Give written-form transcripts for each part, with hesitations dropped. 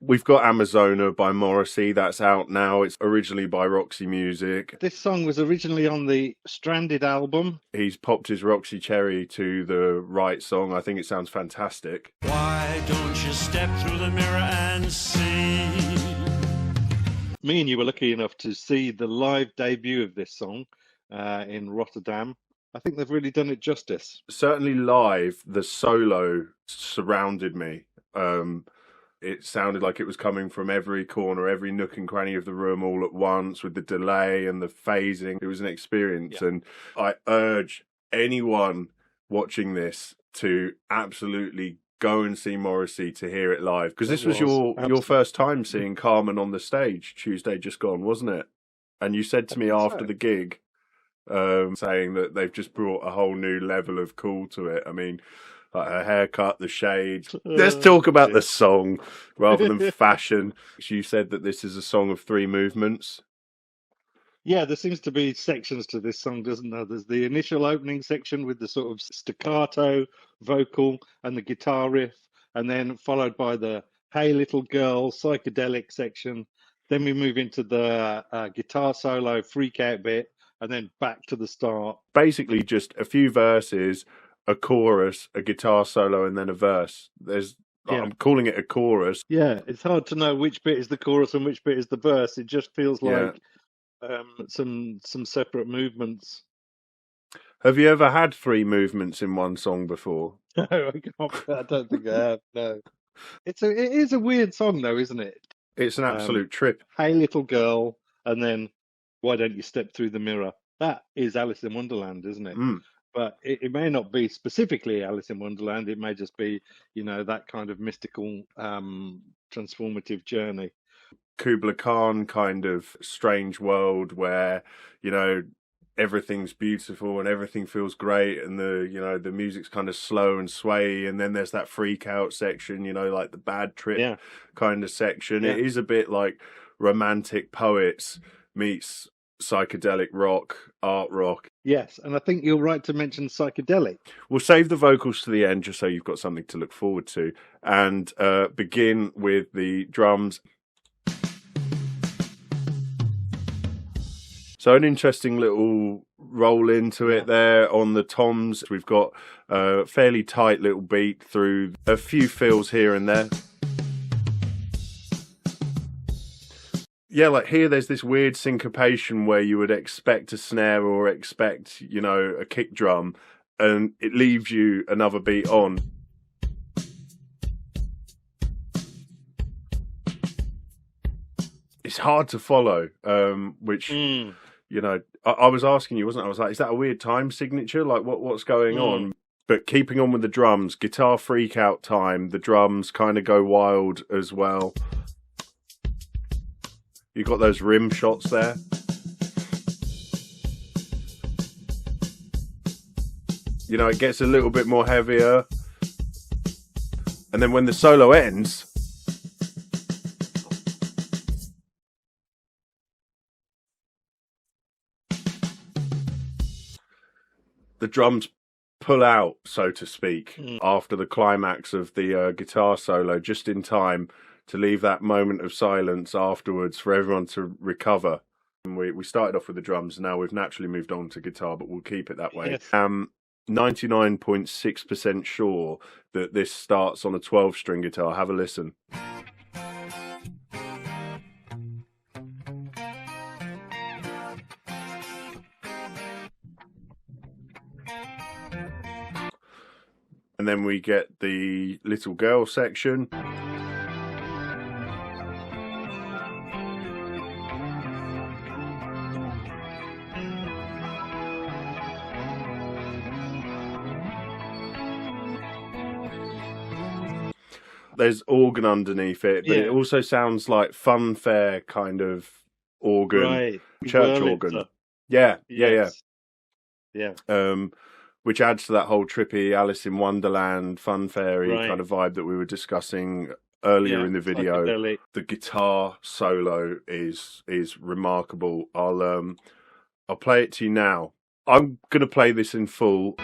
We've got Amazona by Morrissey. That's out now. It's originally by Roxy Music. This song was originally on the Stranded album. He's popped his Roxy cherry to the right song. I think it sounds fantastic. Why don't you step through the mirror and see? Me and you were lucky enough to see the live debut of this song in Rotterdam. I think they've really done it justice. Certainly live, the solo surrounded me. It sounded like it was coming from every corner, every nook and cranny of the room all at once, with the delay and the phasing. It was an experience. Yeah. And I urge anyone watching this to absolutely go and see Morrissey to hear it live. Because this was your first time seeing Carmen on the stage Tuesday just gone, wasn't it? And you said to me after the gig, saying that they've just brought a whole new level of cool to it. I mean, like her haircut, the shades. Let's talk about the song rather than fashion. You said that this is a song of three movements. Yeah, there seems to be sections to this song, doesn't there? There's the initial opening section with the sort of staccato vocal and the guitar riff, and then followed by the Hey Little Girl psychedelic section. Then we move into the guitar solo freak out bit, and then back to the start. Basically just a few verses, a chorus, a guitar solo, and then a verse. I'm calling it a chorus. Yeah, it's hard to know which bit is the chorus and which bit is the verse. It just feels like some separate movements. Have you ever had three movements in one song before? No, I don't think I have. No, it is a weird song though, isn't it? It's an absolute trip. Hey Little Girl, and then Why Don't You Step Through the Mirror? That is Alice in Wonderland, isn't it? But it may not be specifically Alice in Wonderland. It may just be, that kind of mystical, transformative journey. Kubla Khan kind of strange world where, everything's beautiful and everything feels great, and the music's kind of slow and sway, and then there's that freak out section, like the bad trip kind of section. It is a bit like Romantic Poets meets psychedelic rock, art rock. Yes, and I think you're right to mention psychedelic. We'll save the vocals to the end just so you've got something to look forward to, and begin with the drums. So an interesting little roll into it there on the toms. We've got a fairly tight little beat through a few fills here and there. Yeah, like here there's this weird syncopation where you would expect a snare or expect, a kick drum, and it leaves you another beat on. It's hard to follow, which... I was asking you, wasn't I? I was like, is that a weird time signature? Like, what's going on? But keeping on with the drums, guitar freak out time, the drums kind of go wild as well. You got those rim shots there. It gets a little bit more heavier. And then when the solo ends... the drums pull out, so to speak, after the climax of the guitar solo, just in time to leave that moment of silence afterwards for everyone to recover. And we started off with the drums, and now we've naturally moved on to guitar, but we'll keep it that way. Yes. 99.6% sure that this starts on a 12-string guitar. Have a listen. And then we get the little girl section. There's organ underneath it, but it also sounds like funfair kind of organ, right. church organ. Yeah. Which adds to that whole trippy Alice in Wonderland, funfairy kind of vibe that we were discussing earlier in the video. Psychedelic. The guitar solo is remarkable. I'll play it to you now. I'm gonna play this in full.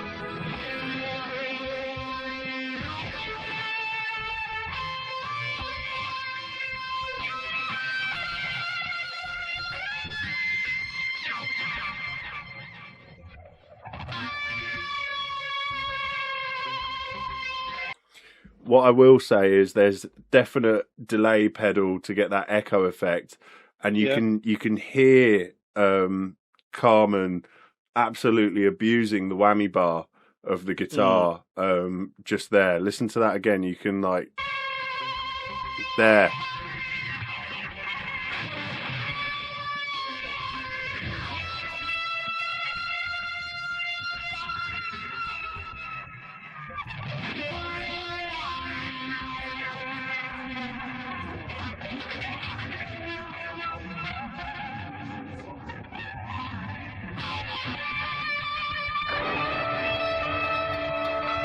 What I will say is there's definite delay pedal to get that echo effect, and you can hear Carmen absolutely abusing the whammy bar of the guitar just there. Listen to that again. You can there.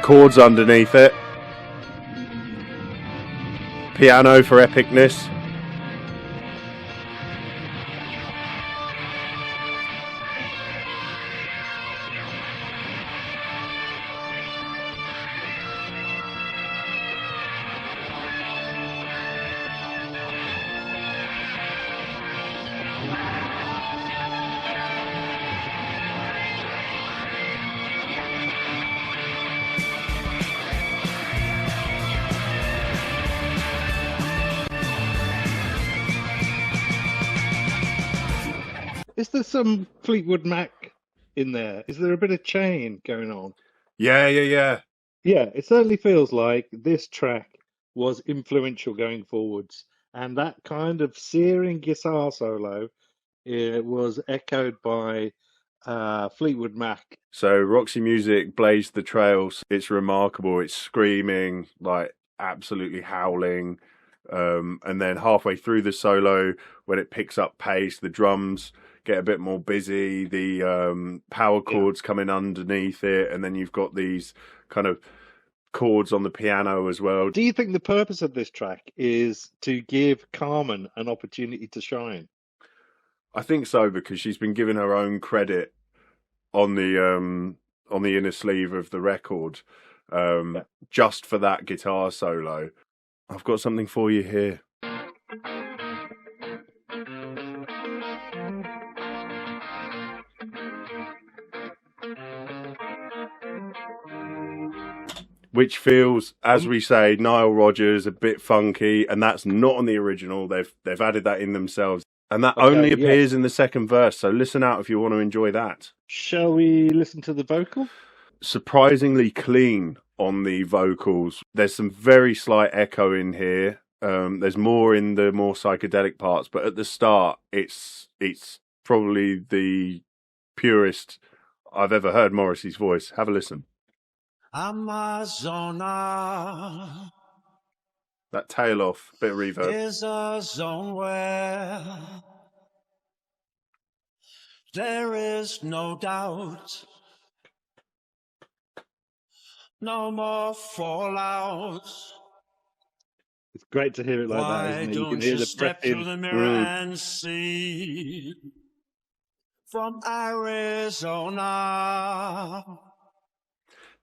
Chords underneath it. Piano for epicness. Is there some Fleetwood Mac in there? Is there a bit of chain going on? Yeah. Yeah, it certainly feels like this track was influential going forwards, and that kind of searing guitar solo was echoed by Fleetwood Mac. So Roxy Music blazed the trails. It's remarkable. It's screaming, like absolutely howling. And then halfway through the solo, when it picks up pace, the drums get a bit more busy. The power chords come in underneath it, and then you've got these kind of chords on the piano as well. Do you think the purpose of this track is to give Carmen an opportunity to shine? I think so, because she's been given her own credit on the inner sleeve of the record, just for that guitar solo. I've got something for you here. Which feels, as we say, Nile Rodgers, a bit funky, and that's not on the original. They've added that in themselves, and that only appears in the second verse. So listen out if you want to enjoy that. Shall we listen to the vocal? Surprisingly clean on the vocals. There's some very slight echo in here. There's more in the more psychedelic parts, but at the start, it's probably the purest I've ever heard Morrissey's voice. Have a listen. Amazona. That tail off, bit of reverb. Is a zone where there is no doubt, no more fallout. It's great to hear it like that, isn't it? You can hear the step breath in. through the mirror and see from Arizona.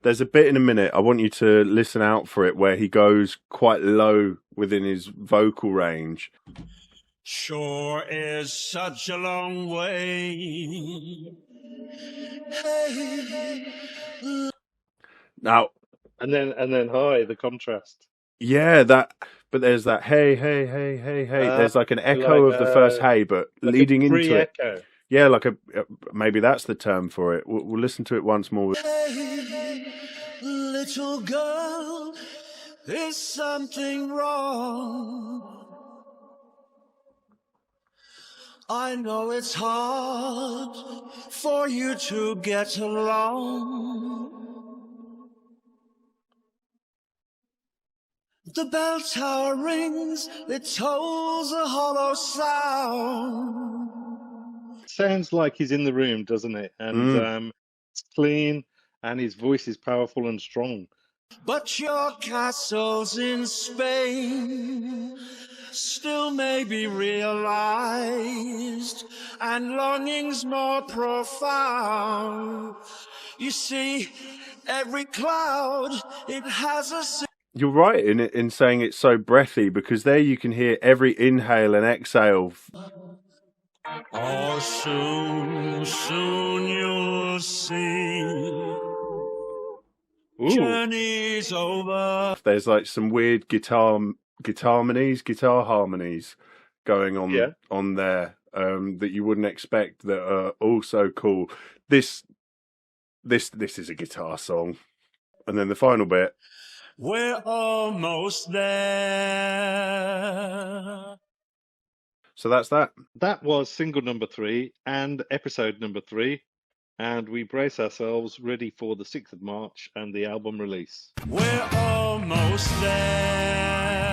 There's a bit in a minute, I want you to listen out for it, where he goes quite low within his vocal range. Sure is such a long way. Hey. Now, and then high, the contrast. Yeah, but there's that hey. There's like an echo of the first hey, but like leading into it. Echo. Yeah, like maybe that's the term for it. We'll listen to it once more. Hey, little girl, is something wrong? I know it's hard for you to get along. The bell tower rings, it tolls a hollow sound. Sounds like he's in the room, doesn't it? And it's clean, and his voice is powerful and strong. But your castles in Spain still may be realized, and longings more profound. You see, every cloud, it has a... You're right in saying it's so breathy, because there you can hear every inhale and exhale. Oh, soon you'll see Ooh. journey's over. There's like some weird guitar harmonies going on on there that you wouldn't expect, that are also cool. This is a guitar song. And then the final bit. We're almost there. So that's that. That was single number 3 and episode number 3. And we brace ourselves ready for the 6th of March and the album release. We're almost there.